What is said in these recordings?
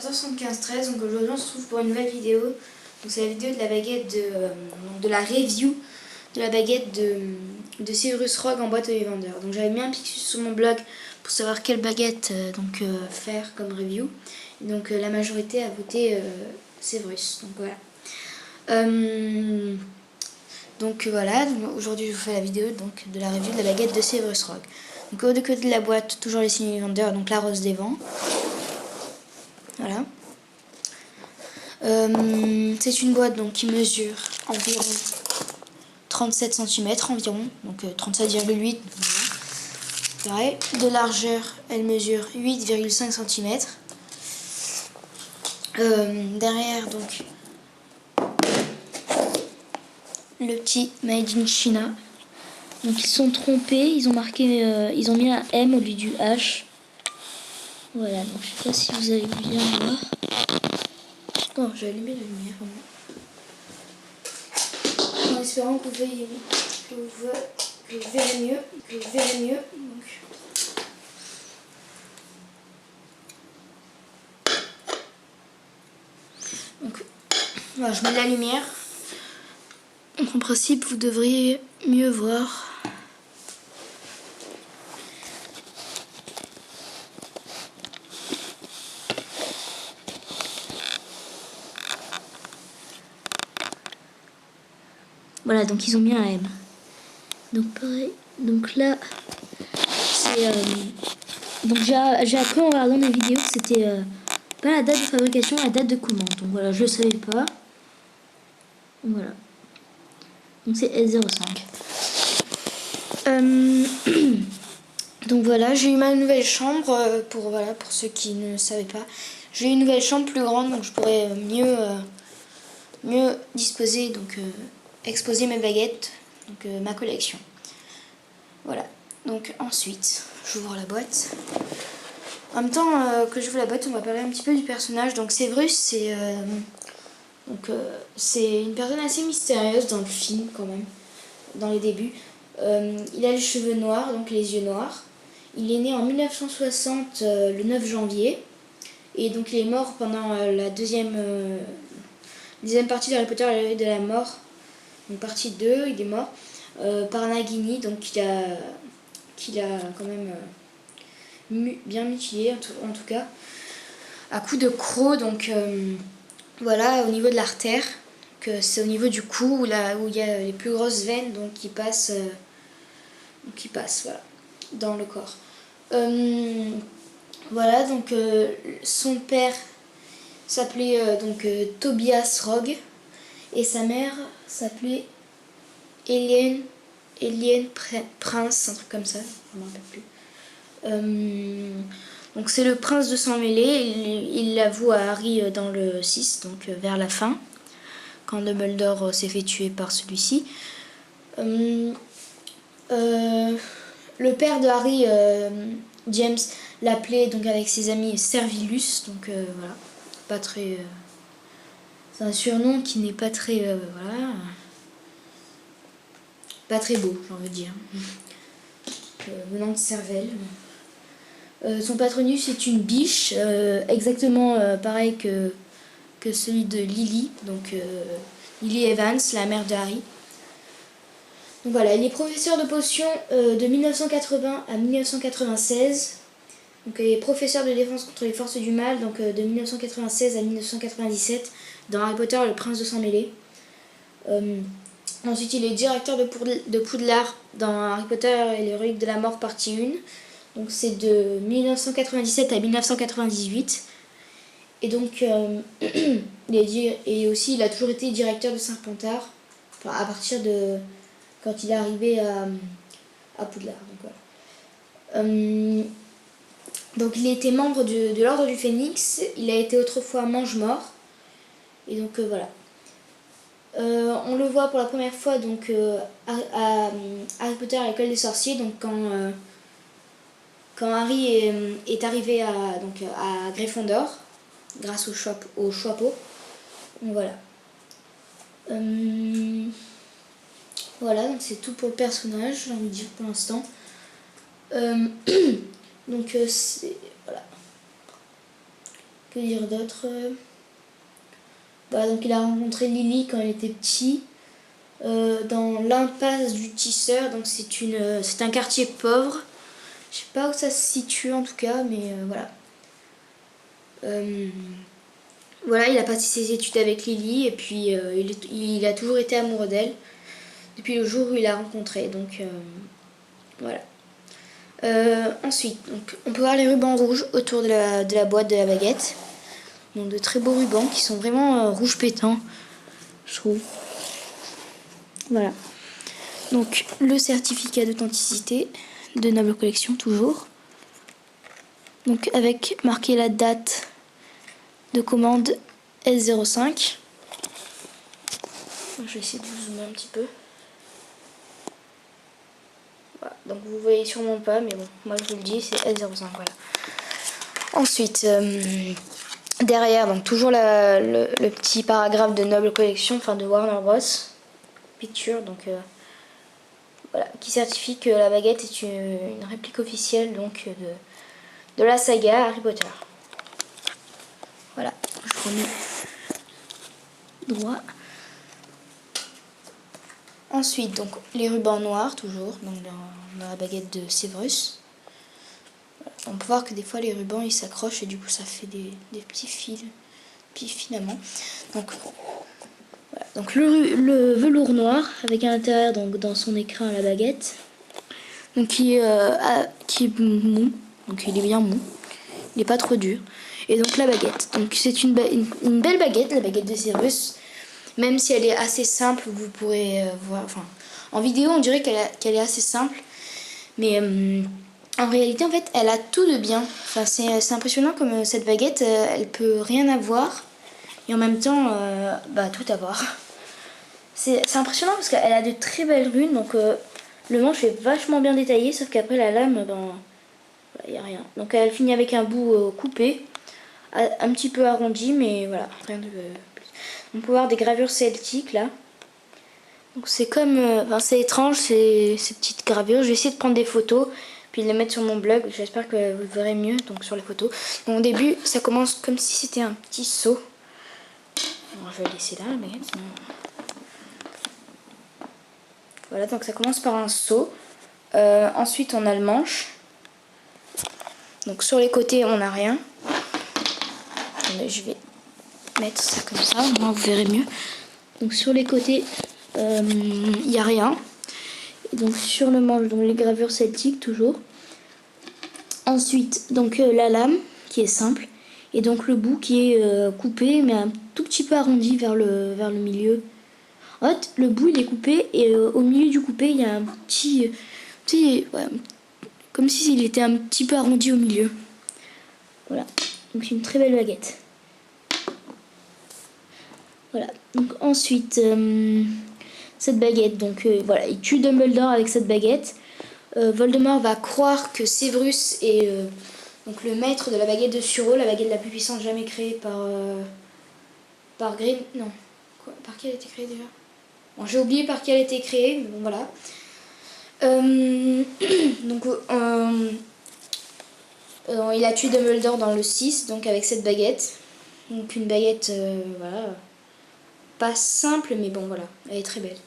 147513, donc aujourd'hui on se retrouve pour une nouvelle vidéo. Donc c'est la vidéo de la baguette de la review de la baguette de Severus Rogue en boîte aux vendeurs. Donc j'avais mis un pixel sur mon blog pour savoir quelle baguette faire comme review. Et donc la majorité a voté Severus. Donc voilà. Donc voilà, aujourd'hui je vous fais la vidéo de la review de la baguette de Severus Rogue. Donc au côté de la boîte, toujours les signes du vendeur, donc la rose des vents. Voilà. C'est une boîte donc qui mesure environ 37 cm environ, donc 37,8. Pareil. De largeur, elle mesure 8,5 cm. Derrière donc le petit Made in China. Donc ils sont trompés, ils ont marqué, ils ont mis un M au lieu du H. Voilà, donc je sais pas si vous allez bien voir. Non, j'ai allumé la lumière. En espérant que vous verrez mieux. Donc voilà, je mets de la lumière. Donc en principe, vous devriez mieux voir. Voilà, donc ils ont mis un M. Donc pareil, donc là, c'est... donc j'ai appris en regardant des vidéos que c'était pas la date de fabrication, la date de commande. Donc voilà, je le savais pas. Voilà. Donc c'est S05. Donc voilà, j'ai eu ma nouvelle chambre, pour ceux qui ne savaient pas. J'ai eu une nouvelle chambre plus grande, donc je pourrais mieux disposer, donc exposer mes baguettes, donc ma collection. Voilà, donc ensuite, j'ouvre la boîte. En même temps que j'ouvre la boîte, on va parler un petit peu du personnage. Donc Severus, c'est une personne assez mystérieuse dans le film quand même, dans les débuts. Il a les cheveux noirs, donc les yeux noirs. Il est né en 1960, le 9 janvier. Et donc il est mort pendant la deuxième partie de Harry Potter et l'œil de la mort. Donc partie 2, il est mort par Nagini, donc qu'il a quand même bien mutilé en tout cas, à coup de croc. Donc voilà, au niveau de l'artère, que c'est au niveau du cou où il y a les plus grosses veines, donc qui passent voilà, dans le corps. Voilà, donc son père s'appelait Tobias Rogue et sa mère s'appelait Eliane Prince, un truc comme ça, je ne me rappelle plus. Donc c'est le prince de sang mêlé. Il l'avoue à Harry dans le 6, donc vers la fin, quand Dumbledore s'est fait tuer par celui-ci. Le père de Harry, James, l'appelait donc avec ses amis Servilus, donc voilà, pas très... c'est un surnom qui n'est pas très... voilà, pas très beau, j'ai envie de dire, venant de Cervelle. Son patronus est une biche, exactement pareil que celui de Lily, donc Lily Evans, la mère de Harry. Donc voilà, il est professeur de potions de 1980 à 1996. Donc il est professeur de défense contre les forces du mal, donc de 1996 à 1997 dans Harry Potter le prince de sang mêlé. Ensuite il est directeur de Poudlard dans Harry Potter et les reliques de la mort partie 1. Donc c'est de 1997 à 1998. Et donc il a toujours été directeur de Serpentard, enfin, à partir de quand il est arrivé à Poudlard. Donc, voilà. Donc il a été membre de l'Ordre du Phénix. Il a été autrefois mange-mort. Et donc voilà. On le voit pour la première fois donc à Harry Potter à l'école des sorciers. Donc quand Harry est arrivé à Gryffondor grâce au chapeau. Donc voilà. Voilà, donc c'est tout pour le personnage, j'ai envie de dire pour l'instant. Donc c'est... voilà. Que dire d'autre? Voilà, donc il a rencontré Lily quand elle était petit, dans l'impasse du tisseur. Donc c'est un quartier pauvre. Je sais pas où ça se situe en tout cas, mais voilà. Voilà, il a passé ses études avec Lily et puis il a toujours été amoureux d'elle depuis le jour où il l'a rencontrée. Donc voilà. Ensuite, donc, on peut voir les rubans rouges autour de la boîte de la baguette. Donc de très beaux rubans qui sont vraiment rouge pétant, je trouve. Voilà. Donc le certificat d'authenticité de Noble Collection toujours. Donc avec marqué la date de commande S05. Je vais essayer de vous zoomer un petit peu. Voilà. Donc vous voyez sûrement pas, mais bon, moi je vous le dis, c'est S05. Voilà. Ensuite, derrière, donc toujours le petit paragraphe de Noble Collection, enfin de Warner Bros. Picture, donc voilà, qui certifie que la baguette est une réplique officielle donc de la saga Harry Potter. Voilà, je remets droit. Ensuite, donc les rubans noirs toujours, donc dans la baguette de Severus. Voilà. On peut voir que des fois les rubans ils s'accrochent et du coup ça fait des petits fils, petits filaments. Donc voilà. Donc le velours noir avec à l'intérieur donc dans son écrin à la baguette, donc qui est mou, donc il est bien mou, il n'est pas trop dur. Et donc la baguette, donc c'est une belle baguette, la baguette de Severus, même si elle est assez simple, vous pourrez voir, enfin en vidéo on dirait qu'elle est assez simple, mais en réalité en fait elle a tout de bien. Enfin c'est impressionnant comme cette baguette, elle peut rien avoir et en même temps tout avoir. C'est impressionnant parce qu'elle a de très belles runes, donc le manche est vachement bien détaillé, sauf qu'après la lame, il n'y a rien. Donc elle finit avec un bout coupé, un petit peu arrondi, mais voilà, rien de plus. On peut voir des gravures celtiques là. Donc c'est comme, c'est étrange ces petites gravures. Je vais essayer de prendre des photos, puis de les mettre sur mon blog. J'espère que vous le verrez mieux donc sur les photos. Donc au début, ça commence comme si c'était un petit seau. Alors, je vais le laisser là, mais sinon... Voilà, donc ça commence par un seau. Ensuite, on a le manche. Donc sur les côtés, on n'a rien. Attendez, je vais mettre ça comme ça, au moins vous verrez mieux. Donc sur les côtés, il n'y a rien. Et donc sur le manche, donc les gravures celtiques toujours. Ensuite, donc la lame qui est simple. Et donc le bout qui est coupé, mais un tout petit peu arrondi vers le milieu. En fait, le bout il est coupé et au milieu du coupé il y a un petit ouais, comme s'il était un petit peu arrondi au milieu. Voilà, donc c'est une très belle baguette. Voilà, donc ensuite cette baguette, donc voilà, il tue Dumbledore avec cette baguette. Voldemort va croire que Severus est donc le maître de la baguette de Suro, la baguette la plus puissante jamais créée par Green. Non, quoi, par qui elle a été créée déjà? Bon, j'ai oublié par qui elle a été créée, mais bon voilà. Donc il a tué Dumbledore dans le 6, donc avec cette baguette. Donc une baguette, voilà, pas simple, mais bon voilà, elle est très belle.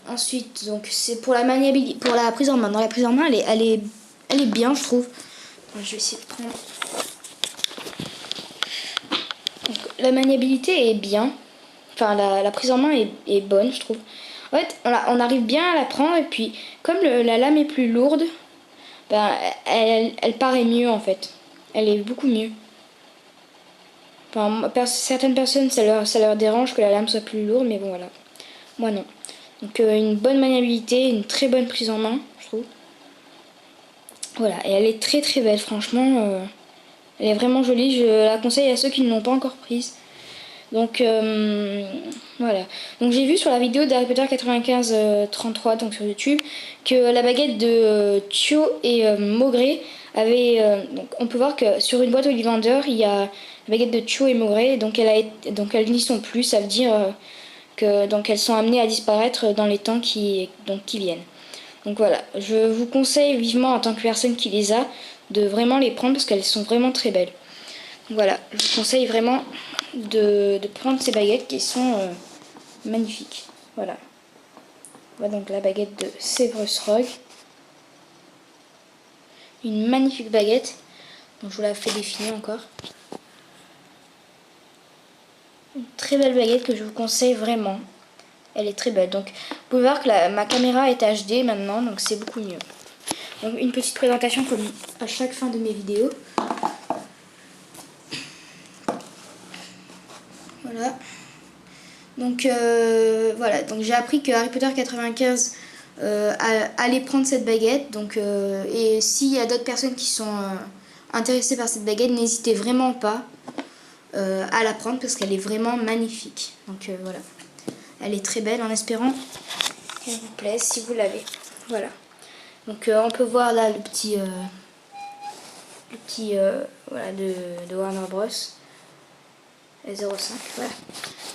Ensuite, donc c'est pour la maniabilité, pour la prise en main. Dans la prise en main, elle est bien, je trouve. Je vais essayer de prendre. Donc, la maniabilité est bien. Enfin, la prise en main est bonne, je trouve. En fait, on arrive bien à la prendre et puis comme la lame est plus lourde, elle paraît mieux en fait. Elle est beaucoup mieux. Enfin, certaines personnes, ça leur dérange que la lame soit plus lourde, mais bon voilà. Moi non. Donc une bonne maniabilité, une très bonne prise en main, je trouve. Voilà, et elle est très très belle, franchement. Elle est vraiment jolie, je la conseille à ceux qui ne l'ont pas encore prise. Donc voilà. Donc j'ai vu sur la vidéo d'Harry Potter 95-33 donc sur YouTube que la baguette de Cho et Maugré avait donc on peut voir que sur une boîte Ollivander il y a la baguette de Cho et Maugré, donc elles n'y sont plus, ça veut dire que donc elles sont amenées à disparaître dans les temps qui viennent. Donc voilà, je vous conseille vivement en tant que personne qui les a de vraiment les prendre parce qu'elles sont vraiment très belles. Voilà, je vous conseille vraiment de prendre ces baguettes qui sont magnifiques. Voilà. Voilà donc la baguette de Severus Rogue. Une magnifique baguette. Donc je vous la fais défiler encore. Une très belle baguette que je vous conseille vraiment. Elle est très belle. Donc vous pouvez voir que ma caméra est HD maintenant, donc c'est beaucoup mieux. Donc une petite présentation comme à chaque fin de mes vidéos. Voilà. Donc voilà, donc j'ai appris que Harry Potter 95 allait prendre cette baguette. Donc, et s'il y a d'autres personnes qui sont intéressées par cette baguette, n'hésitez vraiment pas à la prendre parce qu'elle est vraiment magnifique. Donc voilà, elle est très belle en espérant qu'elle vous plaise si vous l'avez. Voilà. Donc on peut voir là le petit voilà, de Warner Bros. 05, voilà.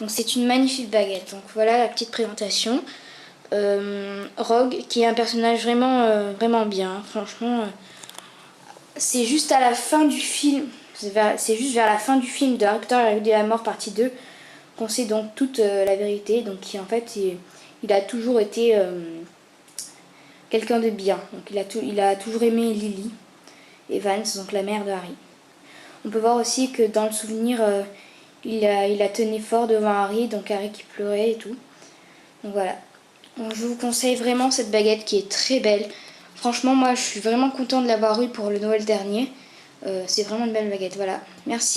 Donc c'est une magnifique baguette. Donc voilà la petite présentation. Rogue, qui est un personnage vraiment, vraiment bien. Franchement, c'est juste à la fin du film. C'est juste vers la fin du film de Harry Potter et la Ligue de la Mort partie 2 qu'on sait donc toute la vérité. Donc en fait, il a toujours été quelqu'un de bien. Donc il a toujours aimé Lily Evans, donc la mère de Harry. On peut voir aussi que dans le souvenir, il a tenu fort devant Harry, donc Harry qui pleurait et tout. Donc voilà. Donc, je vous conseille vraiment cette baguette qui est très belle. Franchement, moi je suis vraiment contente de l'avoir eue pour le Noël dernier. C'est vraiment une belle baguette. Voilà. Merci.